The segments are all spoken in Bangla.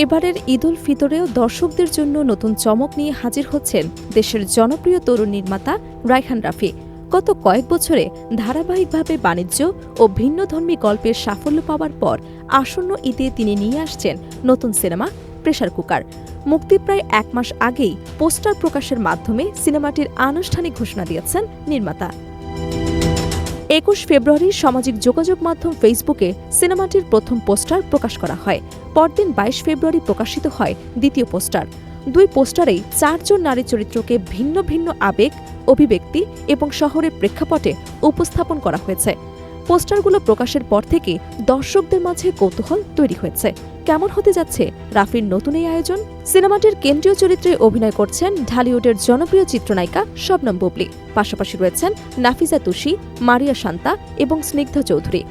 এবারের ঈদ উল ফিতরেও দর্শকদের জন্য নতুন চমক নিয়ে হাজির হচ্ছেন দেশের জনপ্রিয় তরুণ নির্মাতা রায়হান রাফি। গত কয়েক বছরে ধারাবাহিকভাবে বাণিজ্য ও ভিন্নধর্মী গল্পের সাফল্য পাওয়ার পর আসন্ন ঈদে তিনি নিয়ে আসছেন নতুন সিনেমা প্রেসার কুকার। মুক্তি প্রায় ১ মাস আগেই পোস্টার প্রকাশের মাধ্যমে সিনেমাটির আনুষ্ঠানিক ঘোষণা দিয়েছেন নির্মাতা। ২১ ফেব্রুয়ারি সামাজিক যোগাযোগ মাধ্যম ফেসবুকে সিনেমাটির প্রথম পোস্টার প্রকাশ করা হয়। পরদিন ২২ ফেব্রুয়ারি প্রকাশিত হয় দ্বিতীয় পোস্টার। দুই পোস্টারেই ৪ জন নারী চরিত্রকে ভিন্ন ভিন্ন আবেগ, অভিব্যক্তি এবং শহরের প্রেক্ষাপটে উপস্থাপন করা হয়েছে। পোস্টারগুলো প্রকাশের পর থেকে দর্শকদের মাঝে কৌতূহল তৈরি হয়েছে। কেমন হতে যাচ্ছে রাফির নতুন এই আয়োজন? সিনেমাটির কেন্দ্রীয় চরিত্রে অভিনয় করছেন ঢালিউডের জনপ্রিয় চিত্রনায়িকা শবনম বুবলি। পাশাপাশি রয়েছেন নাফিজা তুষি, মারিয়া শান্তা এবং স্নিগ্ধা চৌধুরী।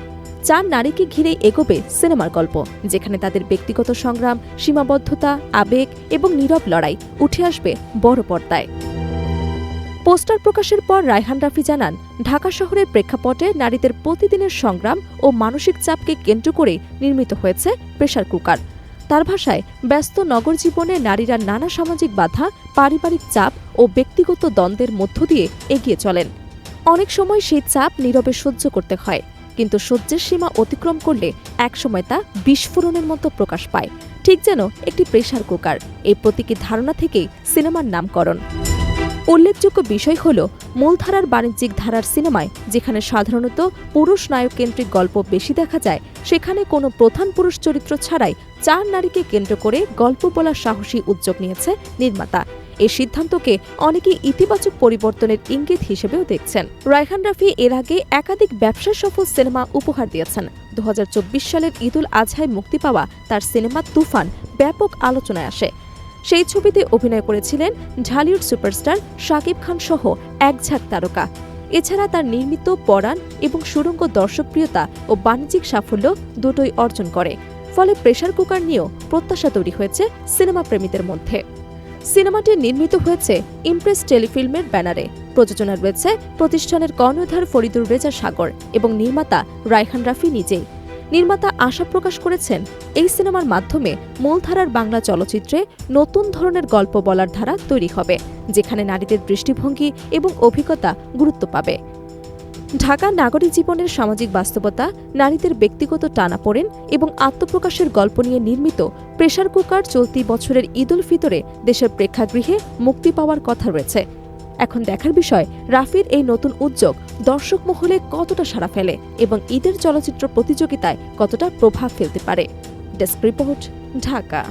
৪ নারীকে ঘিরেই এগোবে সিনেমার গল্প, যেখানে তাদের ব্যক্তিগত সংগ্রাম, সীমাবদ্ধতা, আবেগ এবং নীরব লড়াই উঠে আসবে বড় পর্দায়। পোস্টার প্রকাশের পর রায়হান রাফি জানান, ঢাকা শহরের প্রেক্ষাপটে নারীদের প্রতিদিনের সংগ্রাম ও মানসিক চাপকে কেন্দ্র করে নির্মিত হয়েছে প্রেসার কুকার। তার ভাষায়, ব্যস্ত নগর জীবনে নারীরা নানা সামাজিক বাধা, পারিবারিক চাপ ও ব্যক্তিগত দ্বন্দ্বের মধ্য দিয়ে এগিয়ে চলেন। অনেক সময় সেই চাপ নীরবে সহ্য করতে হয়, কিন্তু সহ্যের সীমা অতিক্রম করলে একসময় তা বিস্ফোরণের মতো প্রকাশ পায়, ঠিক যেন একটি প্রেসার কুকার। এই প্রতীকী ধারণা থেকেই সিনেমার নামকরণ। উল্লেখযোগ্য বিষয় হল, মূলধারার বাণিজ্যিক ধারার সিনেমায় যেখানে সাধারণত পুরুষ নায়ক কেন্দ্রিক গল্প বেশি দেখা যায়, সেখানে কোনো প্রধান পুরুষ চরিত্র ছাড়াই ৪ নারীকে কেন্দ্র করে গল্প বলার সাহসী উদ্যোগ নিয়েছে নির্মাতা। এই সিদ্ধান্তকে অনেকেই ইতিবাচক পরিবর্তনের ইঙ্গিত হিসেবেও দেখছেন। রায়হান রাফি এর আগে একাধিক ব্যবসা সফল সিনেমা উপহার দিয়েছেন। ২০২৪ সালের ঈদ উল আজহায় মুক্তি পাওয়া তার সিনেমা তুফান ব্যাপক আলোচনায় আসে। সেই ছবিতে অভিনয় করেছিলেন ঢালিউড সুপারস্টার শাকিব খান সহ এক ঝাঁক তারকা। এছাড়া তার নির্মিত পরাণ এবং সুড়ঙ্গ দর্শকপ্রিয়তা ও বাণিজ্যিক সাফল্য দুটোই অর্জন করে। ফলে প্রেসার কুকার নিয়েও প্রত্যাশা তৈরি হয়েছে সিনেমা প্রেমীদের মধ্যে। সিনেমাটি নির্মিত হয়েছে ইমপ্রেস টেলিফিল্মের ব্যানারে। প্রযোজনা রয়েছে প্রতিষ্ঠানের কর্ণধার ফরিদুর রেজা সাগর এবং নির্মাতা রায়হান রাফি নিজেই। নির্মাতা আশা প্রকাশ করেছেন, এই সিনেমার মাধ্যমে মূলধারার বাংলা চলচ্চিত্রে নতুন ধরনের গল্প বলার ধারা তৈরি হবে, যেখানে নারীদের দৃষ্টিভঙ্গি এবং অভিজ্ঞতা গুরুত্ব পাবে। ঢাকা নাগরিক জীবনের সামাজিক বাস্তবতা, নারীদের ব্যক্তিগত টানাপোড়েন এবং আত্মপ্রকাশের গল্প নিয়ে নির্মিত প্রেসার কুকার চলতি বছরের ঈদ উল ফিতরে দেশের প্রেক্ষাগৃহে মুক্তি পাওয়ার কথা রয়েছে। এখন দেখার বিষয়, রাফির এই নতুন উদ্যোগ দর্শক মহলে কতটা সাড়া ফেলে এবং ঈদের চলচ্চিত্র প্রতিযোগিতায় কতটা প্রভাব ফেলতে পারে। Desk report, Dhaka.